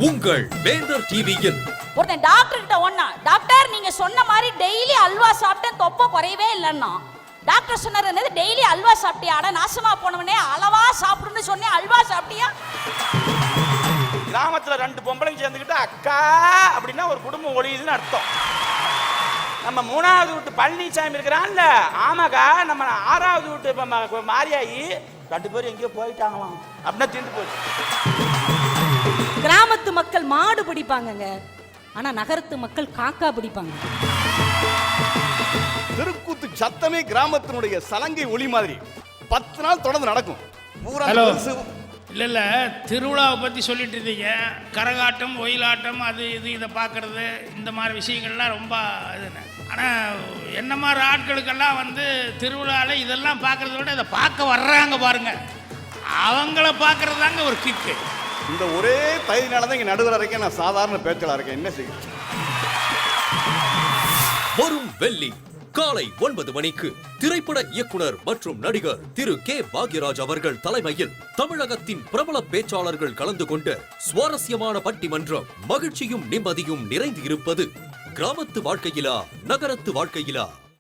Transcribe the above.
உங்கள் வேந்தர் டிவியில் ஒருத்தன் டாக்டர் கிட்ட ஒண்ணா, டாக்டர் நீங்க சொன்ன மாதிரி டெய்லி அல்வா சாப்பிட்டேன் தொப்பை குறையவே இல்லைன்னா டாக்டர் சொன்னார் என்னது டெய்லி அல்வா சாப்பிட்டியா? அட நாசமா போனவனே, அளவா சாப்பிடுன்னு சொன்னேன், அல்வா சாப்பிட்டியா? கிராமத்துல 2 பொம்பளைங்க சேர்ந்துக்கிட்டு அக்கா அப்படின்னா ஒரு குடும்பம் ஒழியுதுன்னு அர்த்தம். நம்ம 3வது வீட்டு பழனிசாமி இருக்கிறான்ல, ஆமாக்கா நம்ம 6வது வீட்டு மாரியாயி 2 பேரும் எங்கேயோ போயிட்டாங்களாம் அப்படின்னா திண்டு போச்சு. கிராமத்து மக்கள் மாடு பிடிப்பாங்கங்க, ஆனா நகரத்து மக்கள் காக்கா பிடிப்பாங்க. தெருக்கூத்து சத்தமே கிராமத்தினுடைய சலங்கை ஒளி மாதிரி 10 நாள் தொடர்ந்து நடக்கும். இல்ல திருவிழாவை பத்தி சொல்லிட்டு இருந்தீங்க. கரகாட்டம், ஒயிலாட்டம், அது இது இதை பார்க்கறது, இந்த மாதிரி விஷயங்கள்லாம் ரொம்ப இதுன்னு. ஆனால் என்ன மாதிரி ஆட்களுக்கெல்லாம் வந்து திருவிழாவில் இதெல்லாம் பார்க்கறத விட இதை பார்க்க வர்றாங்க பாருங்க, அவங்கள பார்க்கறது தாங்க ஒரு கிக்கு. இந்த ஒரே தயிர்னால தான் இங்கே நடுவில் இருக்கேன், நான் சாதாரண பேச்சாளர் இருக்கேன். என்ன செய்ய? வரும் வெள்ளி காலை 9 மணிக்கு திரைப்பட இயக்குனர் மற்றும் நடிகர் திரு கே பாக்யராஜ் அவர்கள் தலைமையில் தமிழகத்தின் பிரபல பேச்சாளர்கள் கலந்து கொண்ட சுவாரஸ்யமான பட்டிமன்றம். மகிழ்ச்சியும் நிம்மதியும் நிறைந்து இருப்பது கிராமத்து வாழ்க்கையிலா நகரத்து வாழ்க்கையிலா?